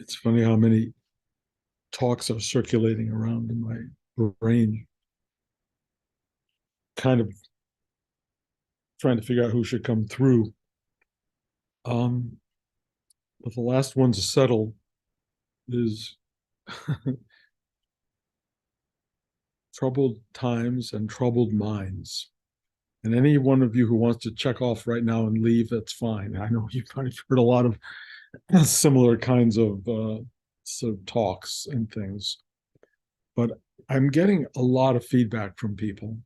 It's funny how many talks are circulating around in my brain, kind of trying to figure out who should come through. Um, but the last one to settle is troubled times and troubled minds. And any one of you who wants to check off right now and leave, that's fine. I know you've probably heard a lot of similar kinds of sort of talks and things, but I'm getting a lot of feedback from people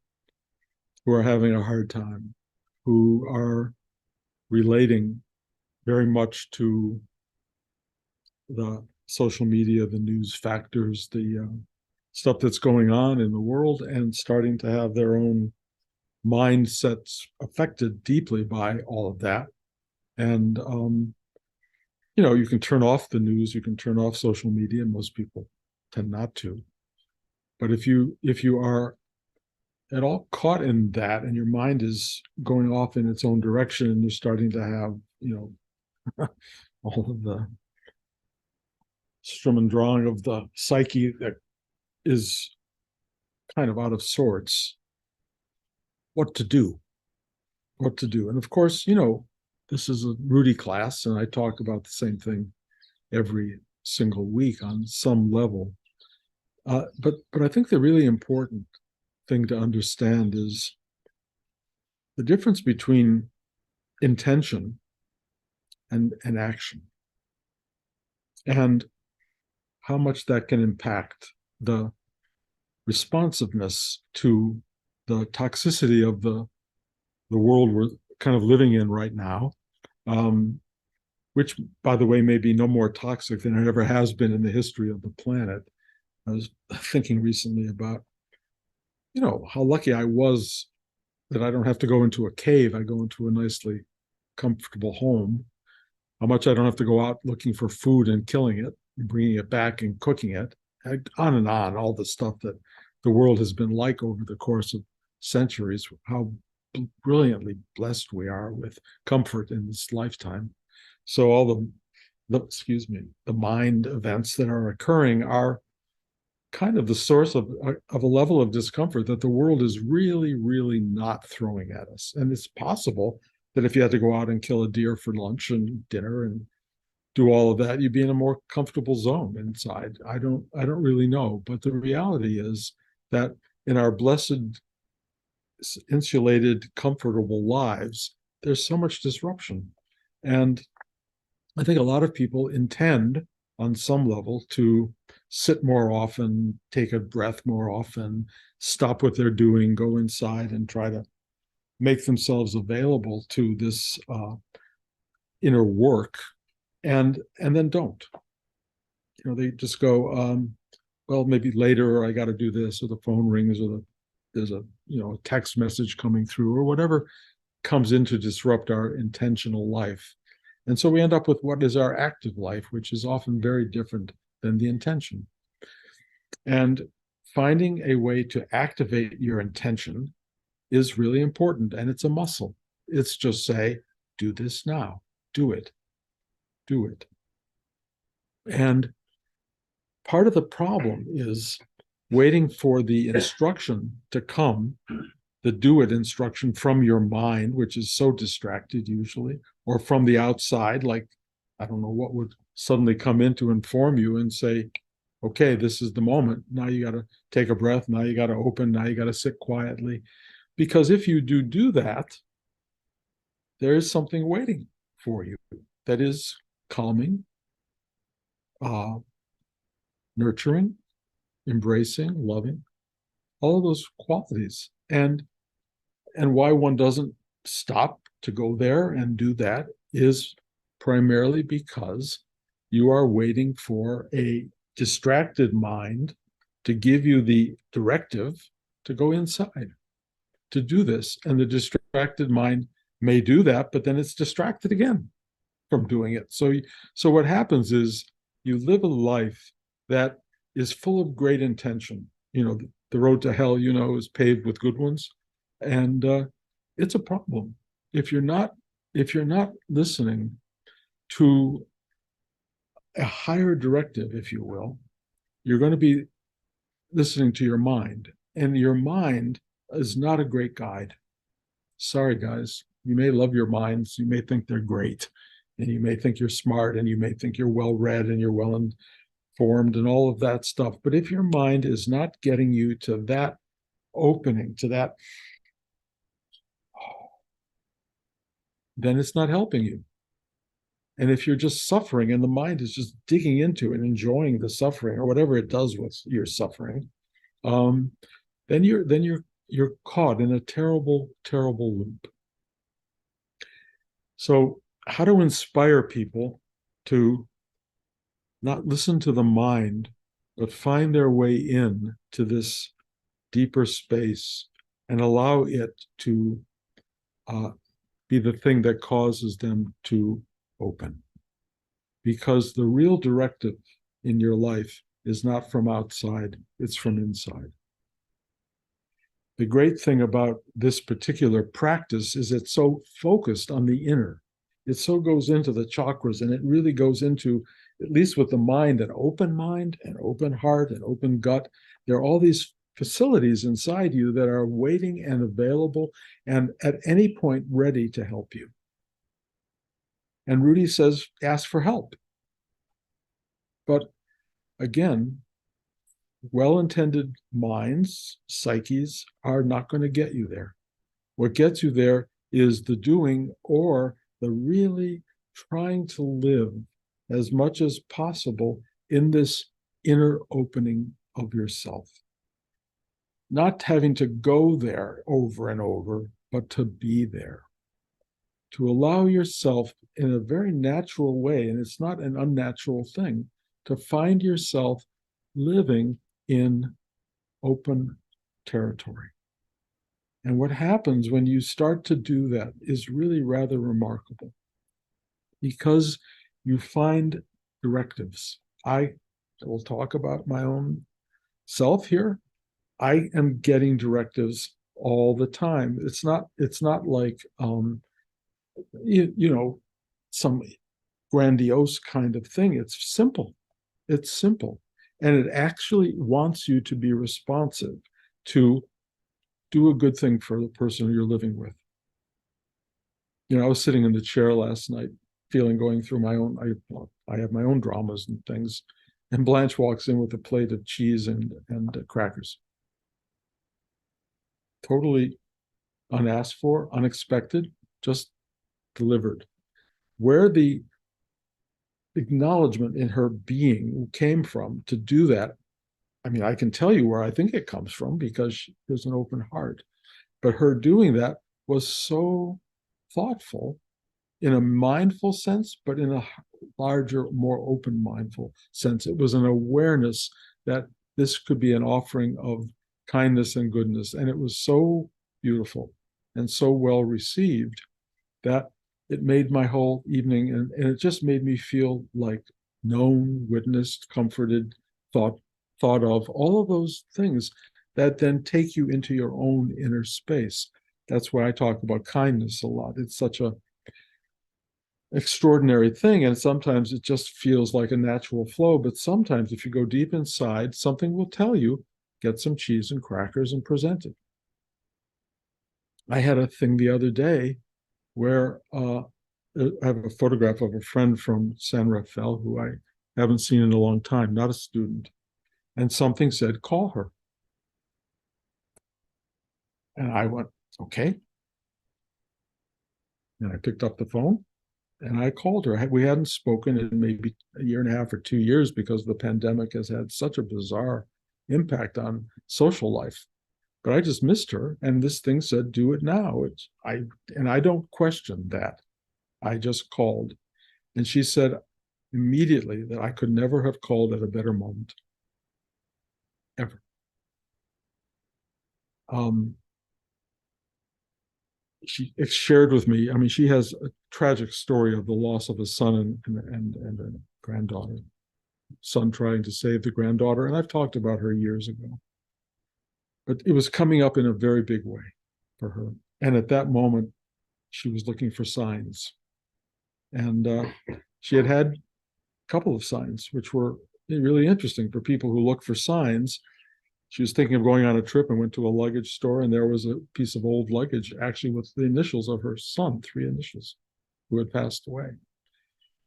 who are having a hard time, who are relating very much to the social media, the news factors, the stuff that's going on in the world, and starting to have their own mindsets affected deeply by all of that. And you can turn off the news, you can turn off social media, and most people tend not to. But if you are at all caught in that, and your mind is going off in its own direction, and you're starting to have all of the strum and drawing of the psyche that is kind of out of sorts, what to do, what to do. And of course, this is a Rudy class, and I talk about the same thing every single week on some level. But I think the really important thing to understand is the difference between intention and action, and how much that can impact the responsiveness to the toxicity of the world we're kind of living in right now, which, by the way, may be no more toxic than it ever has been in the history of the planet. I was thinking recently about, how lucky I was that I don't have to go into a cave. I go into a nicely comfortable home. How much I don't have to go out looking for food and killing it, and bringing it back and cooking it, on and on, all the stuff that the world has been like over the course of centuries, how brilliantly blessed we are with comfort in this lifetime. So all the mind events that are occurring are kind of the source of a level of discomfort that the world is really, really not throwing at us. And it's possible that if you had to go out and kill a deer for lunch and dinner and do all of that, you'd be in a more comfortable zone inside. I don't really know. But the reality is that in our blessed, insulated, comfortable lives, there's so much disruption. And I think a lot of people intend on some level to sit more often, take a breath more often, stop what they're doing, go inside and try to make themselves available to this inner work, and then don't. They just go, well, maybe later, or I got to do this, or the phone rings, or there's a text message coming through, or whatever comes in to disrupt our intentional life. And so we end up with what is our active life, which is often very different than the intention. And finding a way to activate your intention is really important, and it's a muscle. It's just say, do this now, do it, do it. And part of the problem is waiting for the instruction to come, the do it instruction from your mind, which is so distracted usually, or from the outside, like, I don't know what would suddenly come in to inform you and say, okay, this is the moment. Now you got to take a breath. Now you got to open. Now you got to sit quietly. Because if you do that, there is something waiting for you that is calming, uh, nurturing, embracing, loving, all of those qualities. And why one doesn't stop to go there and do that is primarily because you are waiting for a distracted mind to give you the directive to go inside, to do this. And the distracted mind may do that, but then it's distracted again from doing it. So what happens is you live a life that is full of great intention. The road to hell, is paved with good ones. And it's a problem if you're not listening to a higher directive, if you will, you're going to be listening to your mind. And your mind is not a great guide. Sorry, guys. You may love your minds. You may think they're great. And you may think you're smart and you may think you're well read and you're well informed and all of that stuff. But if your mind is not getting you to that opening, to that, then it's not helping you. And if you're just suffering and the mind is just digging into and enjoying the suffering or whatever it does with your suffering, um, then you're caught in a terrible, terrible loop. So, how to inspire people to not listen to the mind, but find their way in to this deeper space and allow it to uh, be the thing that causes them to open. Because the real directive in your life is not from outside, it's from inside. The great thing about this particular practice is it's so focused on the inner. It so goes into the chakras, and it really goes into, at least with the mind, an open heart, an open gut. There are all these facilities inside you that are waiting and available and at any point ready to help you. And Rudy says, ask for help. But again, well-intended minds, psyches, are not going to get you there. What gets you there is the doing or the really trying to live as much as possible in this inner opening of yourself. Not having to go there over and over, but to be there. To allow yourself in a very natural way, and it's not an unnatural thing, to find yourself living in open territory. And what happens when you start to do that is really rather remarkable, because you find directives. I will talk about my own self here. I am getting directives all the time. It's not like some grandiose kind of thing. It's simple. It's simple. And it actually wants you to be responsive, to do a good thing for the person you're living with. I was sitting in the chair last night, going through my own, I have my own dramas and things. And Blanche walks in with a plate of cheese and crackers. Totally unasked for, unexpected, just delivered. Where the acknowledgement in her being came from to do that, I mean, I can tell you where I think it comes from because there's an open heart. But her doing that was so thoughtful in a mindful sense, but in a larger, more open mindful sense. It was an awareness that this could be an offering of kindness and goodness. And it was so beautiful and so well received that it made my whole evening, and it just made me feel like known, witnessed, comforted, thought of, all of those things that then take you into your own inner space. That's why I talk about kindness a lot. It's such a extraordinary thing, and sometimes it just feels like a natural flow, but sometimes if you go deep inside, something will tell you, get some cheese and crackers and present it. I had a thing the other day where I have a photograph of a friend from San Rafael who I haven't seen in a long time, not a student. And something said, call her. And I went, okay. And I picked up the phone and I called her. We hadn't spoken in maybe a year and a half or 2 years because the pandemic has had such a bizarre impact on social life. But I just missed her, and this thing said, do it now. I don't question that. I just called. And she said immediately that I could never have called at a better moment. Ever. She shared with me, I mean, she has a tragic story of the loss of a son and a granddaughter. Son trying to save the granddaughter. And I've talked about her years ago. But it was coming up in a very big way for her. And at that moment, she was looking for signs. And she had couple of signs, which were really interesting for people who look for signs. She was thinking of going on a trip and went to a luggage store, and there was a piece of old luggage, actually with the initials of her son, 3 initials, who had passed away.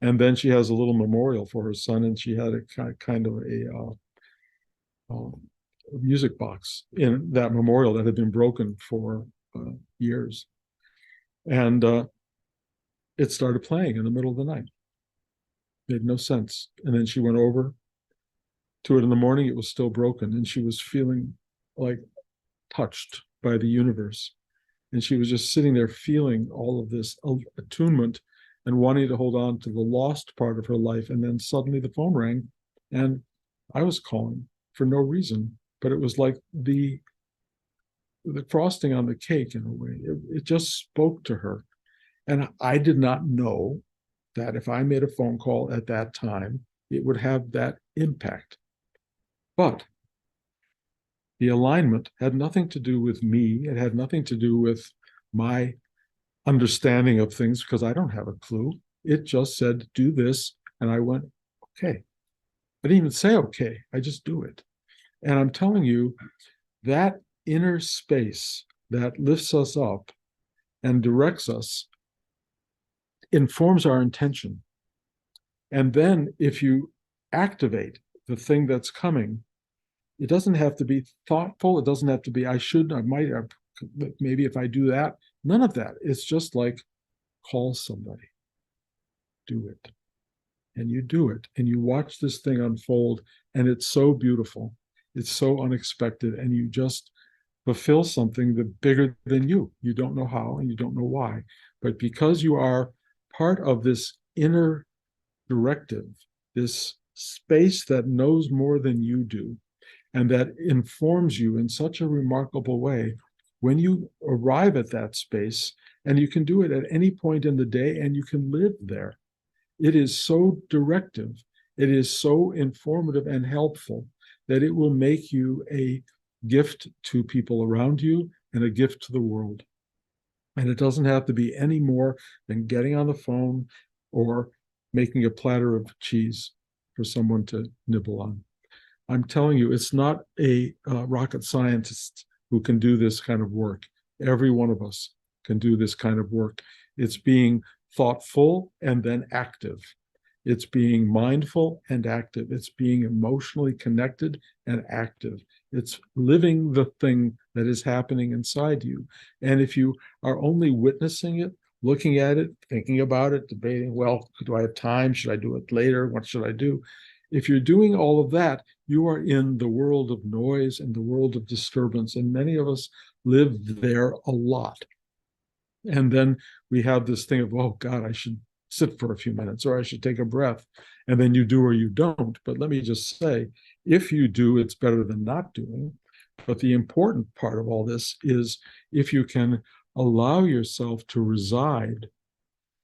And then she has a little memorial for her son, and she had a kind of a music box in that memorial that had been broken for years. And it started playing in the middle of the night. Made no sense. And then she went over to it in the morning. It was still broken, and she was feeling like touched by the universe. And she was just sitting there feeling all of this attunement and wanting to hold on to the lost part of her life. And then suddenly the phone rang, and I was calling for no reason, but it was like the frosting on the cake in a way. It just spoke to her. And I did not know that if I made a phone call at that time, it would have that impact. But the alignment had nothing to do with me. It had nothing to do with my understanding of things, because I don't have a clue. It just said, do this. And I went, okay. I didn't even say okay. I just do it. And I'm telling you, that inner space that lifts us up and directs us informs our intention. And then if you activate the thing that's coming, it doesn't have to be thoughtful. It doesn't have to be, I should, I might, maybe if I do that. None of that. It's just like, call somebody, do it. And you do it, and you watch this thing unfold, and it's so beautiful. It's so unexpected, and you just fulfill something that's bigger than you. You don't know how, and you don't know why. But because you are part of this inner directive, this space that knows more than you do, and that informs you in such a remarkable way, when you arrive at that space, and you can do it at any point in the day, and you can live there, it is so directive, it is so informative and helpful that it will make you a gift to people around you and a gift to the world. And it doesn't have to be any more than getting on the phone or making a platter of cheese for someone to nibble on. I'm telling you, it's not a rocket scientist who can do this kind of work. Every one of us can do this kind of work. It's being thoughtful and then active. It's being mindful and active. It's being emotionally connected and active. It's living the thing that is happening inside you. And if you are only witnessing it, looking at it, thinking about it, debating, well, do I have time? Should I do it later? What should I do? If you're doing all of that, you are in the world of noise and the world of disturbance. And many of us live there a lot. And then we have this thing of, oh God, I should sit for a few minutes, or I should take a breath. And then you do or you don't. But let me just say, if you do, it's better than not doing. But the important part of all this is if you can allow yourself to reside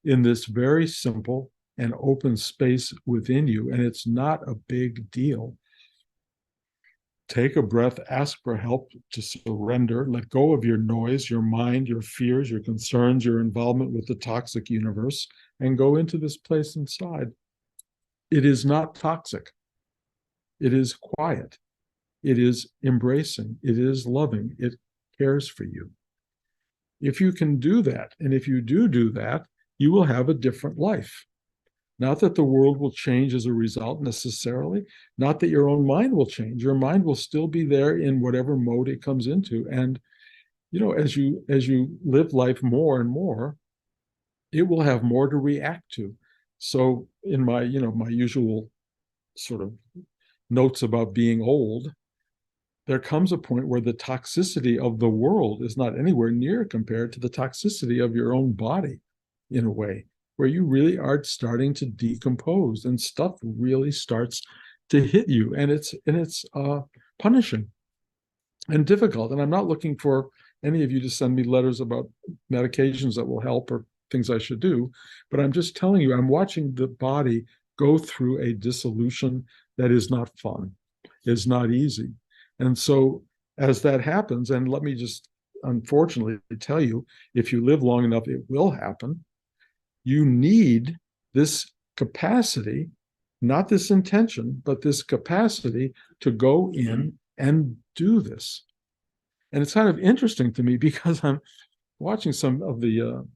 in this very simple and open space within you, and it's not a big deal. Take a breath, ask for help to surrender, let go of your noise, your mind, your fears, your concerns, your involvement with the toxic universe, and go into this place inside. It is not toxic. It is quiet. It is embracing. It is loving. It cares for you. If you can do that, and if you do that, you will have a different life. Not that the world will change as a result necessarily, not that your own mind will change. Your mind will still be there in whatever mode it comes into. And, you know, as you live life more and more, it will have more to react to. So in my, my usual sort of notes about being old, there comes a point where the toxicity of the world is not anywhere near compared to the toxicity of your own body, in a way, where you really are starting to decompose and stuff really starts to hit you, and it's punishing and difficult. And I'm not looking for any of you to send me letters about medications that will help or things I should do, but I'm just telling you, I'm watching the body go through a dissolution that is not fun, is not easy. And so as that happens, and let me just unfortunately tell you, if you live long enough, it will happen. You need this capacity not this intention, but this capacity to go in and do this. And it's kind of interesting to me because I'm watching some of the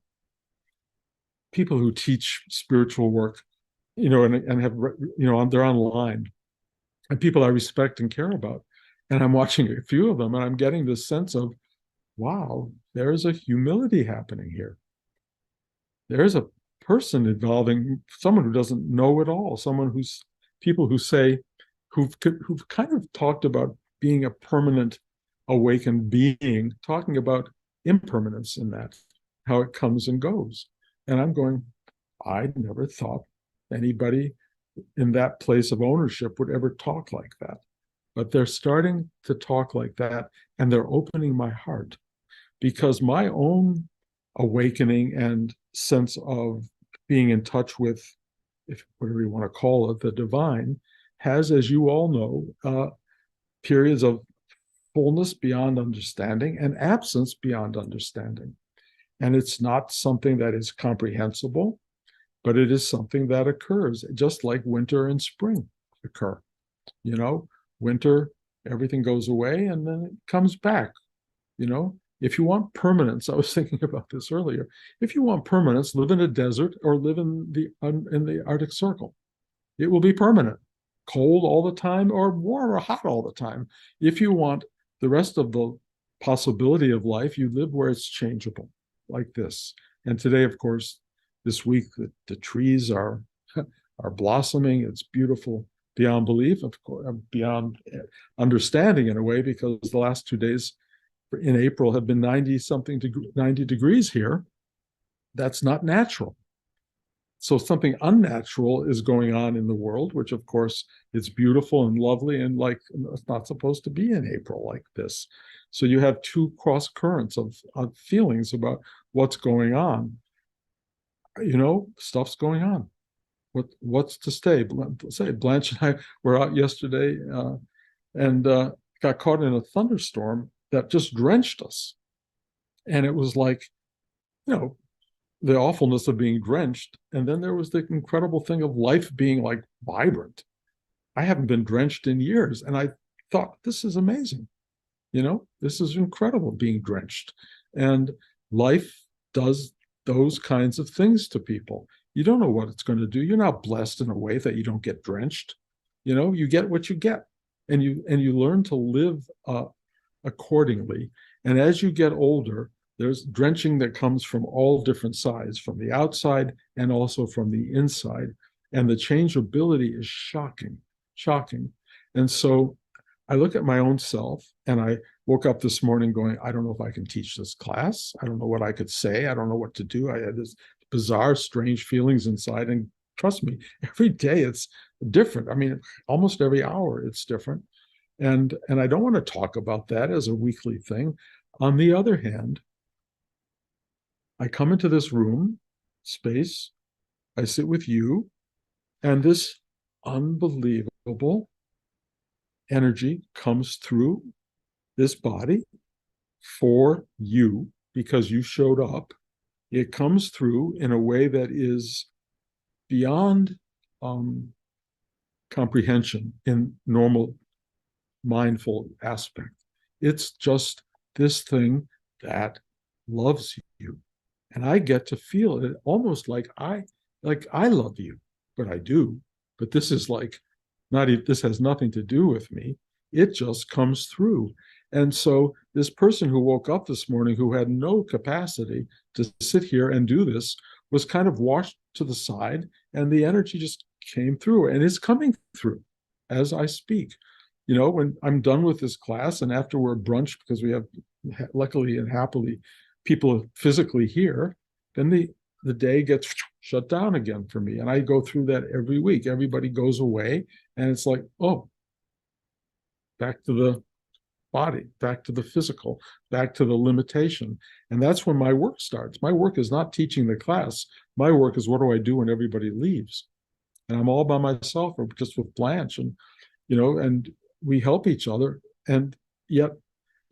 people who teach spiritual work, and have, they're online, and people I respect and care about. And I'm watching a few of them, and I'm getting this sense of, wow, there's a humility happening here. There's a person involving someone who doesn't know it all, someone who's people who say, who've kind of talked about being a permanent awakened being, talking about impermanence in that, how it comes and goes. And I'm going, I never thought anybody in that place of ownership would ever talk like that. But they're starting to talk like that, and they're opening my heart, because my own awakening and sense of being in touch with, if whatever you want to call it, the divine, has, as you all know, periods of fullness beyond understanding and absence beyond understanding. And it's not something that is comprehensible, but it is something that occurs, just like winter and spring occur. Winter, everything goes away and then it comes back. If you want permanence, I was thinking about this earlier. If you want permanence, live in a desert or live in the Arctic Circle. It will be permanent, cold all the time or warm or hot all the time. If you want the rest of the possibility of life, you live where it's changeable, like this. And today, of course, this week, the trees are blossoming. It's beautiful beyond belief, of course, beyond understanding in a way, because the last 2 days in April have been 90 degrees here. That's not natural. So something unnatural is going on in the world, which of course it's beautiful and lovely, and like it's not supposed to be in April like this. So you have two cross currents of feelings about what's going on. Stuff's going on. What's to stay? Blanche and I were out yesterday and got caught in a thunderstorm that just drenched us. And it was like, the awfulness of being drenched. And then there was the incredible thing of life being like vibrant. I haven't been drenched in years. And I thought, this is amazing. This is incredible, being drenched. And life does those kinds of things to people. You don't know what it's going to do. You're not blessed in a way that you don't get drenched. You get what you get, and you learn to live accordingly. And as you get older, there's drenching that comes from all different sides, from the outside and also from the inside. And the changeability is shocking. And so I look at my own self, and I woke up this morning going, I don't know if I can teach this class. I don't know what I could say. I don't know what to do. I had this bizarre, strange feelings inside. And trust me, every day it's different. I mean, almost every hour it's different. And I don't want to talk about that as a weekly thing. On the other hand, I come into this room, space, I sit with you, and this unbelievable energy comes through this body for you because you showed up. It comes through in a way that is beyond comprehension in normal mindful aspect. It's just this thing that loves you. And I get to feel it almost like I love you, but I do. But this is like this has nothing to do with me. It just comes through. And so this person who woke up this morning, who had no capacity to sit here and do this, was kind of washed to the side, and the energy just came through, and it's coming through as I speak. When I'm done with this class, and after we're brunch, because we have, luckily and happily, people physically here, then the day gets shut down again for me. And I go through that every week. Everybody goes away, and it's like, oh, back to the body, back to the physical, back to the limitation. And that's when my work starts. My work is not teaching the class. My work is, what do I do when everybody leaves? And I'm all by myself, or just with Blanche, and and we help each other. And yet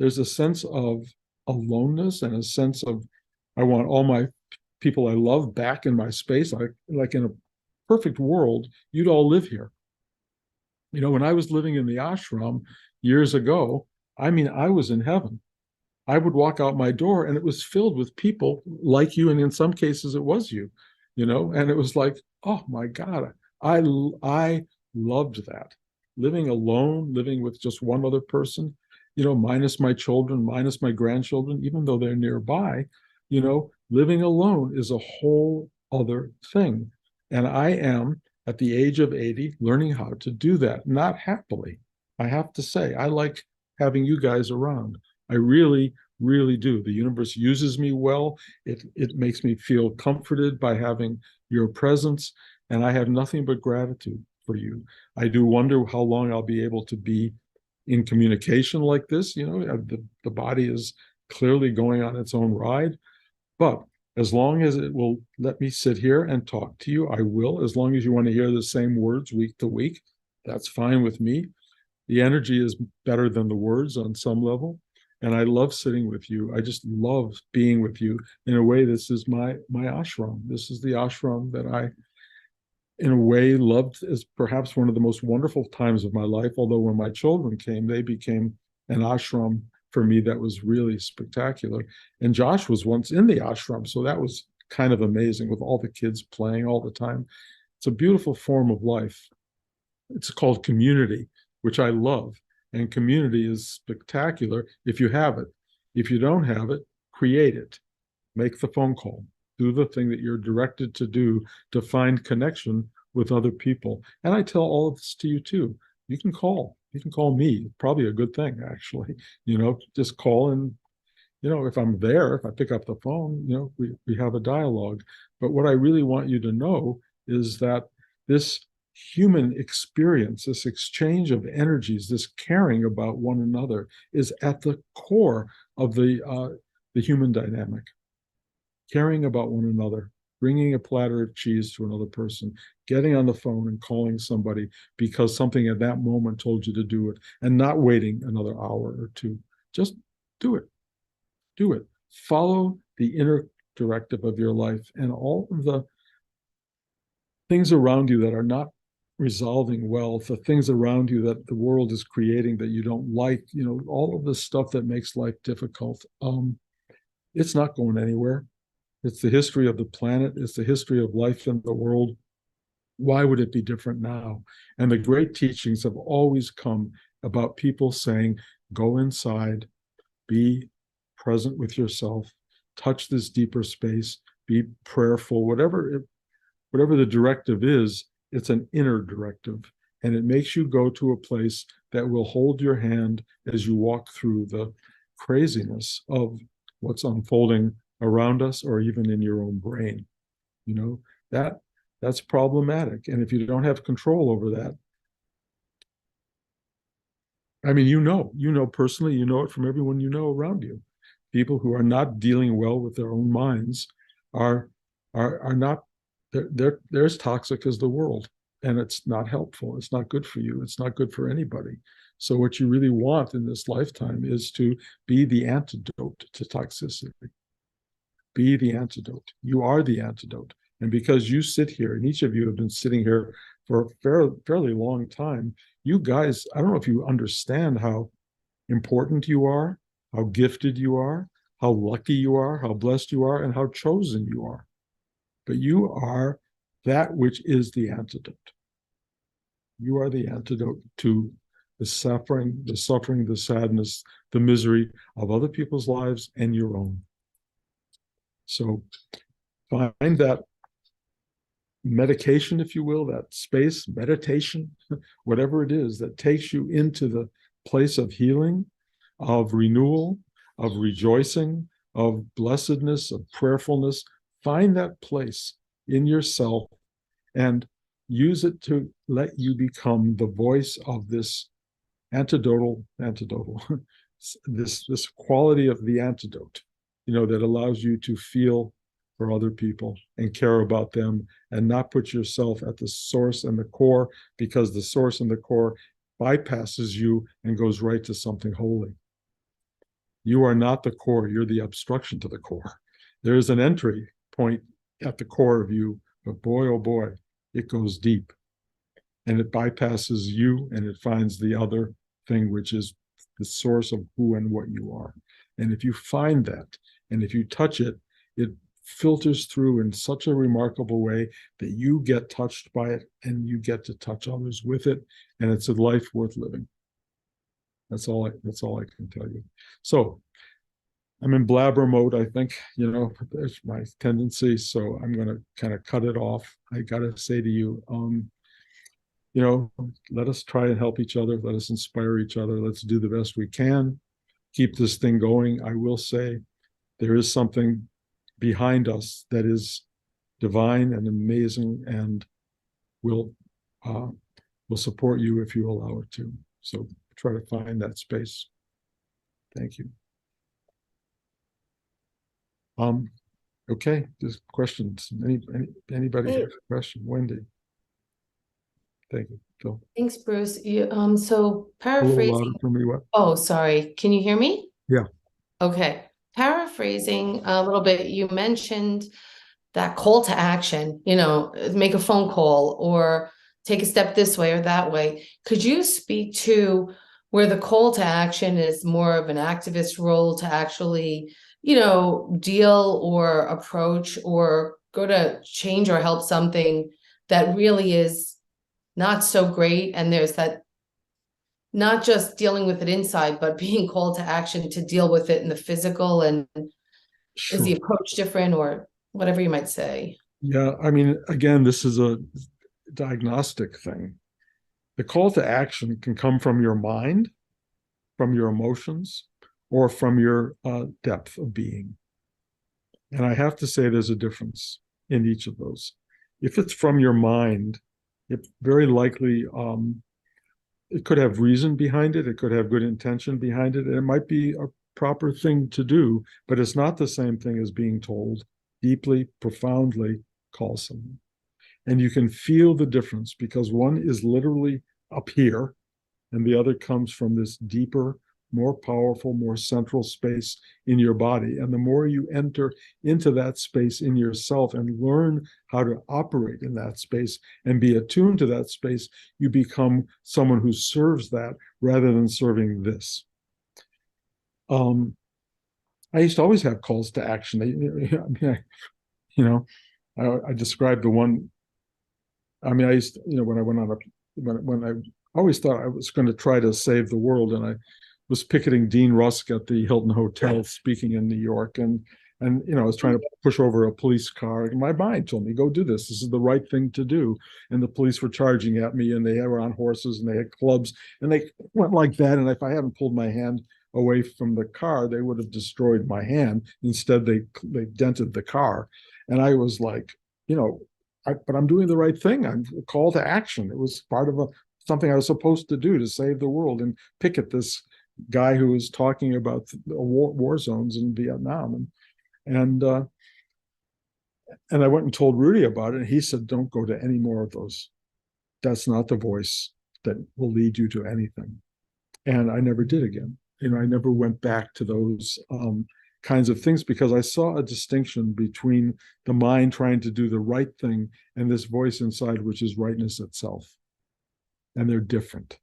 there's a sense of aloneness and a sense of, I want all my people I love back in my space, like in a perfect world, you'd all live here. When I was living in the ashram years ago, I mean, I was in heaven. I would walk out my door and it was filled with people like you. And in some cases, it was you, and it was like, oh my God, I loved that. Living alone, living with just one other person, minus my children, minus my grandchildren, even though they're nearby, living alone is a whole other thing. And I am at the age of 80 learning how to do that, not happily. I have to say, I like having you guys around. I really, really do. The universe uses me well. It makes me feel comforted by having your presence, and I have nothing but gratitude for you. I do wonder how long I'll be able to be in communication like this. The body is clearly going on its own ride, but as long as it will let me sit here and talk to you, I will. As long as you want to hear the same words week to week, that's fine with me. The energy is better than the words on some level. And I love sitting with you. I just love being with you. In a way, this is my ashram. This is the ashram that I, in a way, loved as perhaps one of the most wonderful times of my life. Although when my children came, they became an ashram for me that was really spectacular. And Josh was once in the ashram, so that was kind of amazing with all the kids playing all the time. It's a beautiful form of life. It's called community, which I love. And community is spectacular if you have it. If you don't have it, create it. Make the phone call. Do the thing that you're directed to do to find connection with other people. And I tell all of this to you too. You can call. You can call me. Probably a good thing, actually. Just call, and if I'm there, if I pick up the phone, we have a dialogue. But what I really want you to know is that this human experience, this exchange of energies, this caring about one another is at the core of the human dynamic. Caring about one another, bringing a platter of cheese to another person, getting on the phone and calling somebody because something at that moment told you to do it, and not waiting another hour or two. Just do it. Do it. Follow the inner directive of your life, and all of the things around you that are not resolving well, the things around you that the world is creating that you don't like, all of the stuff that makes life difficult, it's not going anywhere. It's the history of the planet. It's the history of life in the world. Why would it be different now? And the great teachings have always come about people saying, go inside, be present with yourself, touch this deeper space, be prayerful, whatever the directive is, it's an inner directive. And it makes you go to a place that will hold your hand as you walk through the craziness of what's unfolding around us, or even in your own brain. That's problematic. And if you don't have control over that, I mean, personally, it from everyone around you. People who are not dealing well with their own minds are not, they're as toxic as the world, and it's not helpful. It's not good for you. It's not good for anybody. So what you really want in this lifetime is to be the antidote to toxicity. Be the antidote. You are the antidote. And because you sit here, and each of you have been sitting here for a fairly long time, you guys, I don't know if you understand how important you are, how gifted you are, how lucky you are, how blessed you are, and how chosen you are. But you are that which is the antidote. You are the antidote to the suffering, the sadness, the misery of other people's lives and your own. So find that medication, if you will, that space, meditation, whatever it is that takes you into the place of healing, of renewal, of rejoicing, of blessedness, of prayerfulness. Find that place in yourself and use it to let you become the voice of this antidotal, this quality of the antidote, that allows you to feel for other people and care about them, and not put yourself at the source and the core, because the source and the core bypasses you and goes right to something holy. You are not the core. You're the obstruction to the core. There is an entry point at the core of you, but boy, oh boy, it goes deep, and it bypasses you, and it finds the other thing, which is the source of who and what you are. And if you find that, and if you touch it, it filters through in such a remarkable way that you get touched by it, and you get to touch others with it, and it's a life worth living. That's all I can tell you. So I'm in blabber mode, I think. There's my tendency. So I'm going to kind of cut it off. I got to say to you, let us try and help each other. Let us inspire each other. Let's do the best we can. Keep this thing going. I will say there is something behind us that is divine and amazing, and will support you if you allow it to. So try to find that space. Thank you. Okay, just questions. Anybody have a question? Wendy. Thank you. Phil. Thanks, Bruce. So A little paraphrasing. louder for me, what? Oh, sorry. Can you hear me? Yeah. Okay. Paraphrasing a little bit, you mentioned that call to action, make a phone call or take a step this way or that way. Could you speak to where the call to action is more of an activist role to actually, deal or approach or go to change or help something that really is not so great, and there's that not just dealing with it inside, but being called to action to deal with it in the physical, and is the Sure. approach different or whatever you might say? Yeah, I mean, again, this is a diagnostic thing. The call to action can come from your mind, from your emotions, or from your depth of being. And I have to say there's a difference in each of those. If it's from your mind, it very likely it could have reason behind it. It could have good intention behind it. And it might be a proper thing to do, but it's not the same thing as being told deeply, profoundly, call someone. And you can feel the difference because one is literally up here and the other comes from this deeper, more powerful, more central space in your body. And the more you enter into that space in yourself and learn how to operate in that space and be attuned to that space, you become someone who serves that rather than serving this. I used to always have calls to action. I described the one. I mean, I used to, when I went on when I always thought I was going to try to save the world, and I was picketing Dean Rusk at the Hilton Hotel speaking in New York, and I was trying to push over a police car. And my mind told me, go do this. This is the right thing to do. And the police were charging at me, and they were on horses, and they had clubs, and they went like that. And if I hadn't pulled my hand away from the car, they would have destroyed my hand. Instead, they dented the car. And I was like, but I'm doing the right thing. I'm a call to action. It was part of something I was supposed to do to save the world and picket this guy who was talking about the war zones in Vietnam. And I went and told Rudy about it, and he said, don't go to any more of those. That's not the voice that will lead you to anything. And I never did again. I never went back to those kinds of things because I saw a distinction between the mind trying to do the right thing and this voice inside, which is rightness itself. And they're different.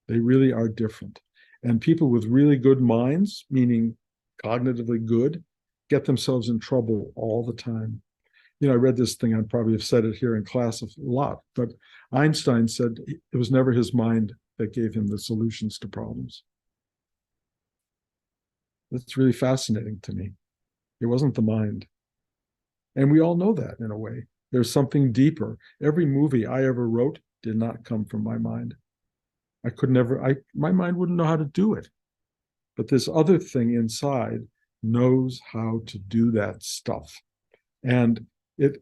They really are different. And people with really good minds, meaning cognitively good, get themselves in trouble all the time. I read this thing, I probably have said it here in class a lot, but Einstein said it was never his mind that gave him the solutions to problems. That's really fascinating to me. It wasn't the mind. And we all know that in a way. There's something deeper. Every movie I ever wrote did not come from my mind. My mind wouldn't know how to do it. But this other thing inside knows how to do that stuff. And if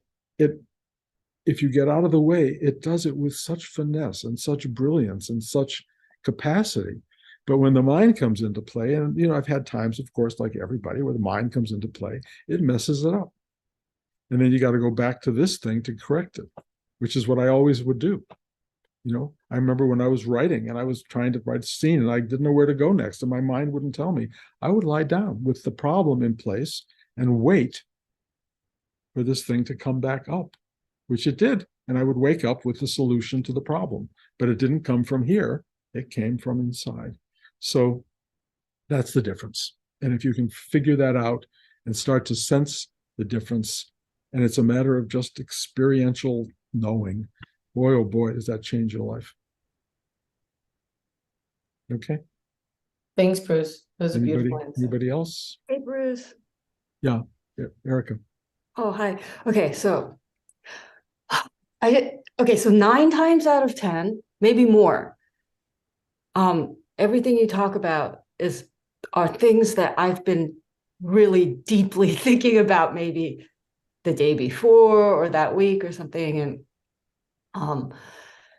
you get out of the way, it does it with such finesse and such brilliance and such capacity. But when the mind comes into play, and I've had times, of course, like everybody, where the mind comes into play, it messes it up. And then you got to go back to this thing to correct it, which is what I always would do. I remember when I was writing and I was trying to write a scene and I didn't know where to go next, and my mind wouldn't tell me. I would lie down with the problem in place and wait for this thing to come back up, which it did. and I would wake up with the solution to the problem. But it didn't come from here, it came from inside. So that's the difference. And if you can figure that out and start to sense the difference, and it's a matter of just experiential knowing, boy, oh boy, does that change your life. Okay. Thanks, Bruce. Those are beautiful answers. Anybody else? Hey, Bruce. Yeah, Erica. Oh, hi. Okay, so so 9 times out of 10, maybe more, everything you talk about are things that I've been really deeply thinking about, maybe the day before or that week or something. And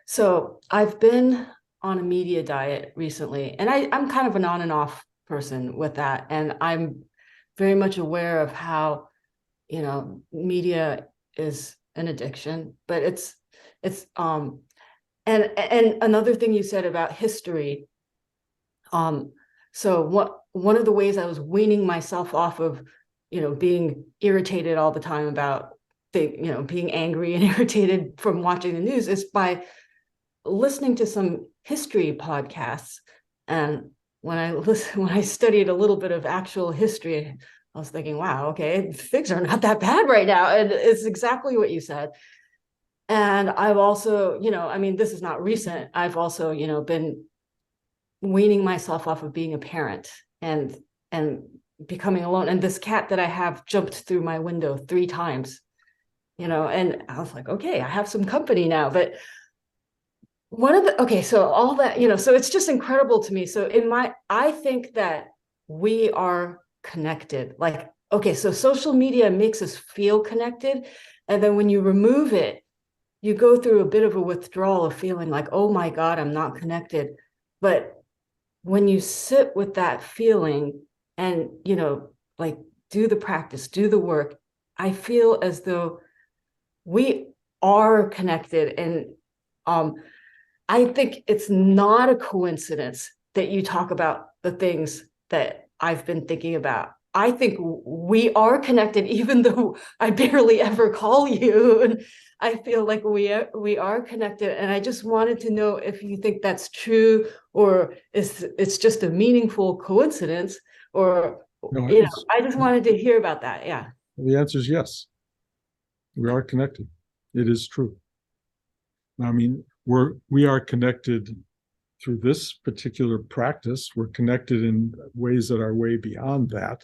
so I've been on a media diet recently, and I'm kind of an on and off person with that. And I'm very much aware of how, media is an addiction, but it's and another thing you said about history. So one of the ways I was weaning myself off of, being irritated all the time about being angry and irritated from watching the news is by listening to some history podcasts. And when I studied a little bit of actual history, I was thinking, wow, okay, things are not that bad right now. And it's exactly what you said. And I've also, this is not recent. I've also, been weaning myself off of being a parent and becoming alone. And this cat that I have jumped through my window 3 times, and I was like, okay, I have some company now. But so all that, so it's just incredible to me. So I think that we are connected. Like, okay, so social media makes us feel connected. And then when you remove it, you go through a bit of a withdrawal of feeling like, oh my God, I'm not connected. But when you sit with that feeling and, like do the practice, do the work, I feel as though we are connected. And I think it's not a coincidence that you talk about the things that I've been thinking about. I think we are connected, even though I barely ever call you. And I feel like we are connected. And I just wanted to know if you think that's true, or it's just a meaningful coincidence, or, No, I just wanted to hear about that. Yeah. the answer is yes. We are connected. It is true. I mean, we are connected through this particular practice. We're connected in ways that are way beyond that.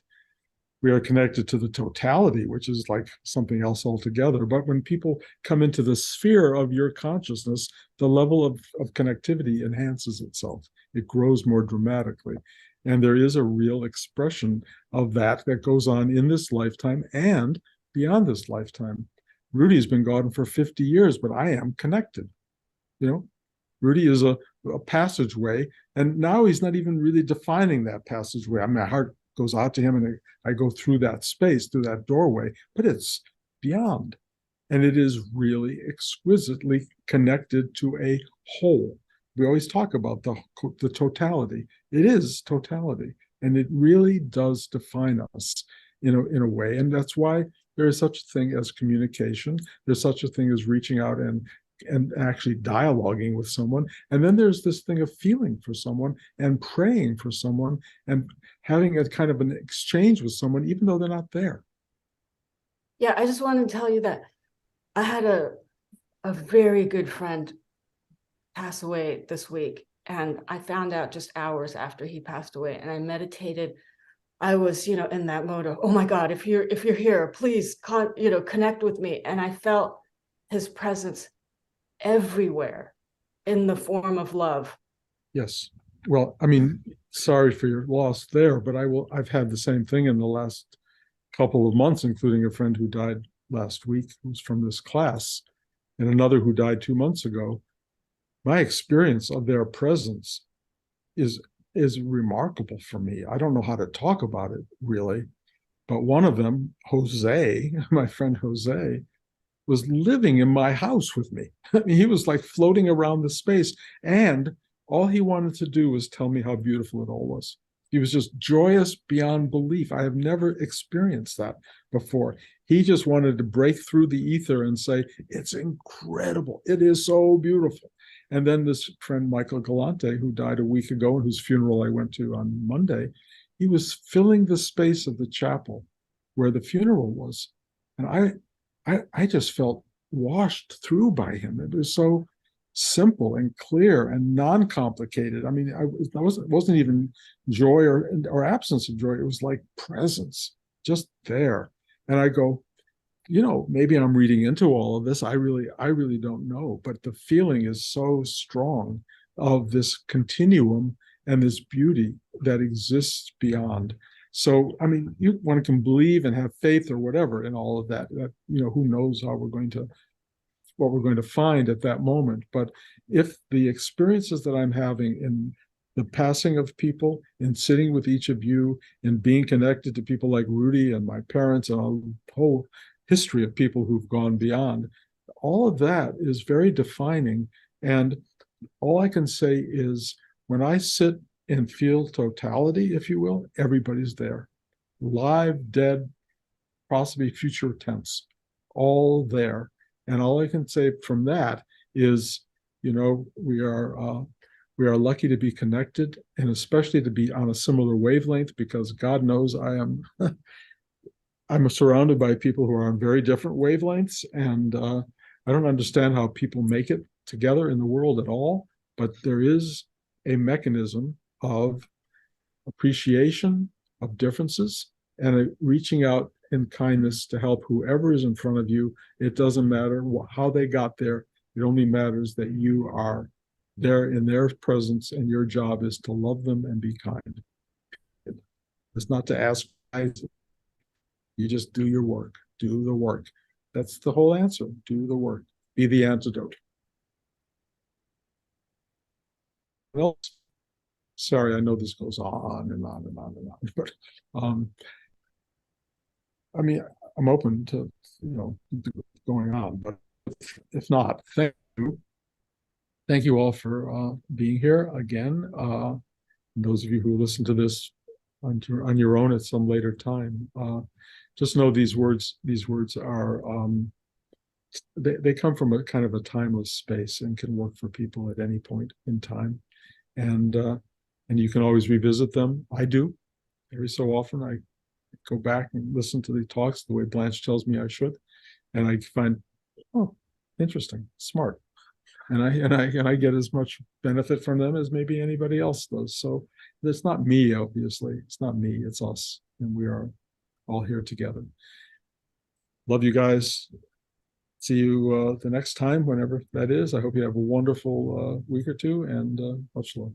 We are connected to the totality, which is like something else altogether. But when people come into the sphere of your consciousness, the level of connectivity enhances itself. It grows more dramatically. And there is a real expression of that goes on in this lifetime and beyond this lifetime. Rudy's been gone for 50 years, but I am connected. Rudy is a passageway, and now he's not even really defining that passageway. I mean, my heart goes out to him, and I go through that space, through that doorway, but it's beyond. And it is really exquisitely connected to a whole. We always talk about the totality. It is totality, and it really does define us in a way. And that's why there is such a thing as communication. There's such a thing as reaching out and actually dialoguing with someone. And then there's this thing of feeling for someone and praying for someone and having a kind of an exchange with someone, even though they're not there. Yeah, I just wanted to tell you that I had a very good friend pass away this week, and I found out just hours after he passed away, and I meditated. I was, in that mode of, oh my God, if you're here, please, connect with me. And I felt his presence everywhere in the form of love. Yes. Well, I mean, sorry for your loss there, but I've had the same thing in the last couple of months, including a friend who died last week, who's from this class, and another who died 2 months ago. My experience of their presence is remarkable for me. I don't know how to talk about it really, but one of them, Jose, my friend Jose, was living in my house with me. I mean, he was like floating around the space, and all he wanted to do was tell me how beautiful it all was. He was just joyous beyond belief. I have never experienced that before. He just wanted to break through the ether and say, it's incredible. It is so beautiful. And then this friend, Michael Galante, who died a week ago and whose funeral I went to on Monday, he was filling the space of the chapel where the funeral was. And I just felt washed through by him. It was so simple and clear and non-complicated. I mean, it wasn't even joy or absence of joy. It was like presence, just there. And I go, maybe I'm reading into all of this. I really don't know. But the feeling is so strong of this continuum and this beauty that exists beyond. So, I mean, one can believe and have faith or whatever in all of that. Who knows what we're going to find at that moment. But if the experiences that I'm having in the passing of people, in sitting with each of you, in being connected to people like Rudy and my parents and a whole history of people who've gone beyond, all of that is very defining. And all I can say is when I sit and feel totality, if you will, everybody's there. Live, dead, possibly future tense, all there. And all I can say from that is, we are lucky to be connected, and especially to be on a similar wavelength, because God knows I'm surrounded by people who are on very different wavelengths, and I don't understand how people make it together in the world at all. But there is a mechanism of appreciation of differences and reaching out in kindness to help whoever is in front of you. It doesn't matter how they got there. It only matters that you are there in their presence, and your job is to love them and be kind. It's not to ask. You just do your work. Do the work. That's the whole answer. Do the work. Be the antidote. Well, sorry, I know this goes on and on and on and on, but I mean, I'm open to going on, but if not, thank you. Thank you all for being here again. Those of you who listen to this on your own at some later time, just know these words are they come from a kind of a timeless space and can work for people at any point in time, and you can always revisit them. I do every so often. I go back and listen to the talks the way Blanche tells me I should, and I find, oh, interesting, smart, and I get as much benefit from them as maybe anybody else does. So it's not me, obviously. It's not me. It's us, and we are all here together. Love you guys. See you the next time, whenever that is. I hope you have a wonderful week or two, and much love.